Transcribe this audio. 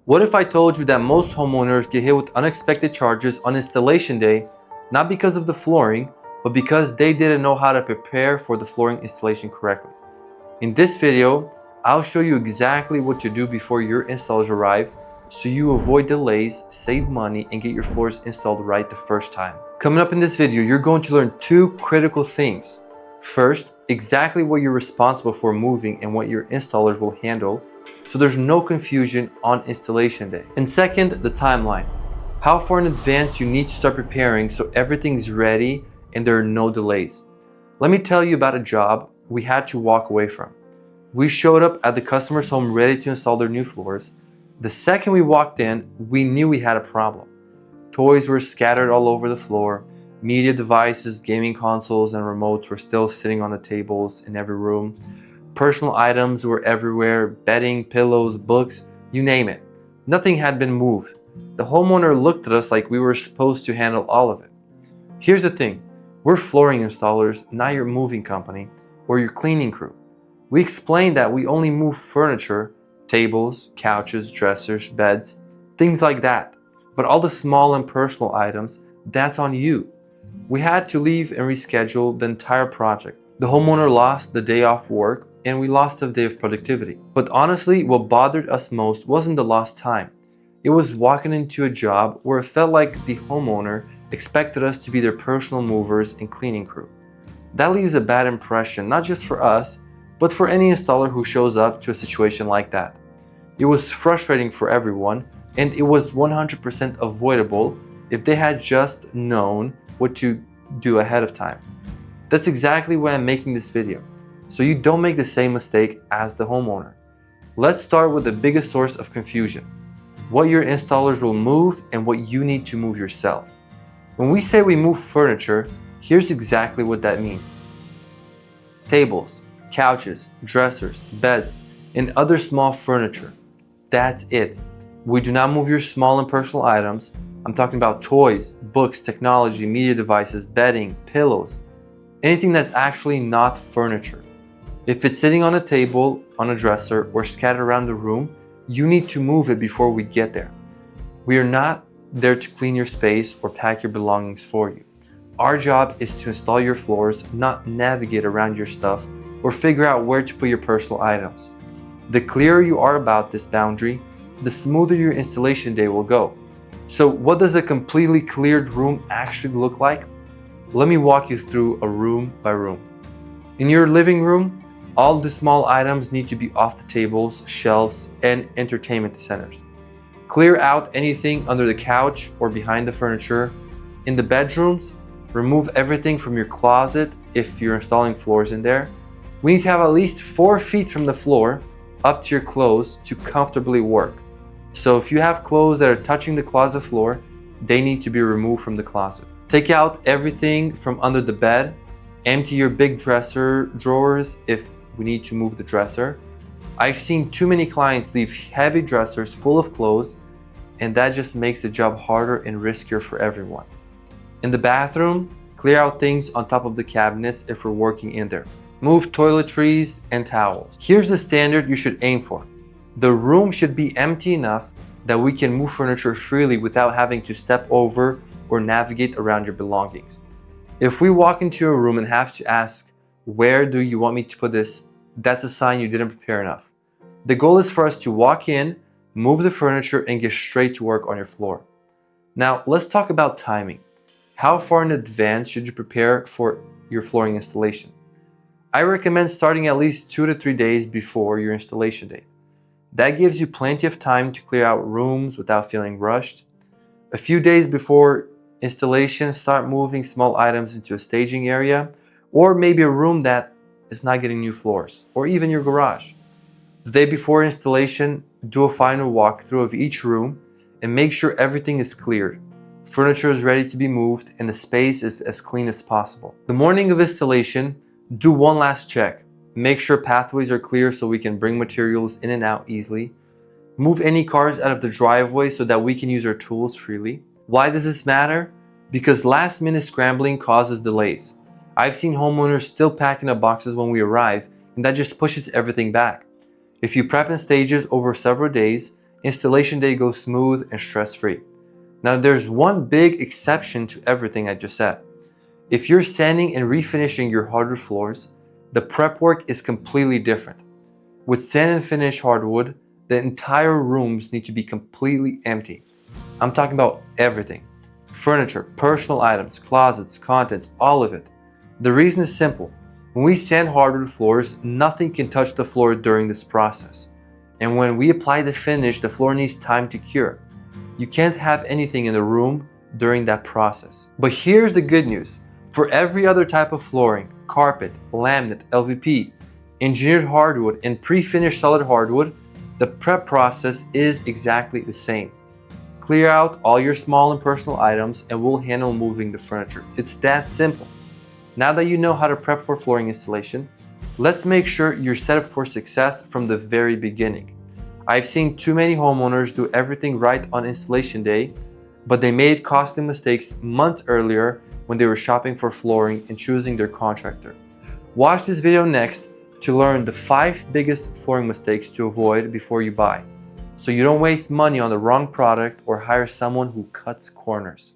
What if I told you that most homeowners get hit with unexpected charges on installation day, not because of the flooring, but because they didn't know how to prepare for the flooring installation correctly? In this video, I'll show you exactly what to do before your installs arrive so you avoid delays, save money, and get your floors installed right the first time. Coming up in this video, you're going to learn two critical things. First, exactly what you're responsible for moving and what your installers will handle, so there's no confusion on installation day. And second, the timeline. How far in advance you need to start preparing so everything's ready and there are no delays. Let me tell you about a job we had to walk away from. We showed up at the customer's home ready to install their new floors. The second we walked in, we knew we had a problem. Toys were scattered all over the floor. Media devices, gaming consoles, and remotes were still sitting on the tables in every room. Personal items were everywhere, bedding, pillows, books, you name it. Nothing had been moved. The homeowner looked at us like we were supposed to handle all of it. Here's the thing, we're flooring installers, not your moving company or your cleaning crew. We explained that we only move furniture, tables, couches, dressers, beds, things like that. But all the small and personal items, that's on you. We had to leave and reschedule the entire project. The homeowner lost the day off work and we lost a day of productivity. But honestly, what bothered us most wasn't the lost time. It was walking into a job where it felt like the homeowner expected us to be their personal movers and cleaning crew. That leaves a bad impression, not just for us, but for any installer who shows up to a situation like that. It was frustrating for everyone, and it was 100% avoidable if they had just known what to do ahead of time. That's exactly why I'm making this video, so you don't make the same mistake as the homeowner. Let's start with the biggest source of confusion: what your installers will move and what you need to move yourself. When we say we move furniture, here's exactly what that means. Tables, couches, dressers, beds, and other small furniture. That's it. We do not move your small and personal items. I'm talking about toys, books, technology, media devices, bedding, pillows, anything that's actually not furniture. If it's sitting on a table, on a dresser, or scattered around the room, you need to move it before we get there. We are not there to clean your space or pack your belongings for you. Our job is to install your floors, not navigate around your stuff or figure out where to put your personal items. The clearer you are about this boundary, the smoother your installation day will go. So what does a completely cleared room actually look like? Let me walk you through a room by room. In your living room, all the small items need to be off the tables, shelves, and entertainment centers. Clear out anything under the couch or behind the furniture. In the bedrooms, remove everything from your closet if you're installing floors in there. We need to have at least 4 feet from the floor up to your clothes to comfortably work. So if you have clothes that are touching the closet floor, they need to be removed from the closet. Take out everything from under the bed. Empty your big dresser drawers if we need to move the dresser. I've seen too many clients leave heavy dressers full of clothes, and that just makes the job harder and riskier for everyone. In the bathroom, clear out things on top of the cabinets if we're working in there. Move toiletries and towels. Here's the standard you should aim for. The room should be empty enough that we can move furniture freely without having to step over or navigate around your belongings. If we walk into a room and have to ask, "Where do you want me to put this?" that's a sign you didn't prepare enough. The goal is for us to walk in, move the furniture, and get straight to work on your floor. Now, let's talk about timing. How far in advance should you prepare for your flooring installation? I recommend starting at least 2 to 3 days before your installation date. That gives you plenty of time to clear out rooms without feeling rushed. A few days before installation, start moving small items into a staging area, or maybe a room that is not getting new floors, or even your garage. The day before installation, do a final walkthrough of each room and make sure everything is cleared. Furniture is ready to be moved and the space is as clean as possible. The morning of installation, do one last check. Make sure pathways are clear so we can bring materials in and out easily. Move any cars out of the driveway so that we can use our tools freely. Why does this matter? Because last minute scrambling causes delays. I've seen homeowners still packing up boxes when we arrive, and that just pushes everything back. If you prep in stages over several days, installation day goes smooth and stress-free. Now there's one big exception to everything I just said. If you're sanding and refinishing your hardwood floors, the prep work is completely different. With sand and finish hardwood, the entire rooms need to be completely empty. I'm talking about everything. Furniture, personal items, closets, contents, all of it. The reason is simple. When we sand hardwood floors, nothing can touch the floor during this process. And when we apply the finish, the floor needs time to cure. You can't have anything in the room during that process. But here's the good news. For every other type of flooring, carpet, laminate, LVP, engineered hardwood, and pre-finished solid hardwood, the prep process is exactly the same. Clear out all your small and personal items and we'll handle moving the furniture. It's that simple. Now that you know how to prep for flooring installation, let's make sure you're set up for success from the very beginning. I've seen too many homeowners do everything right on installation day, but they made costly mistakes months earlier when they were shopping for flooring and choosing their contractor. Watch this video next to learn the 5 biggest flooring mistakes to avoid before you buy, so you don't waste money on the wrong product or hire someone who cuts corners.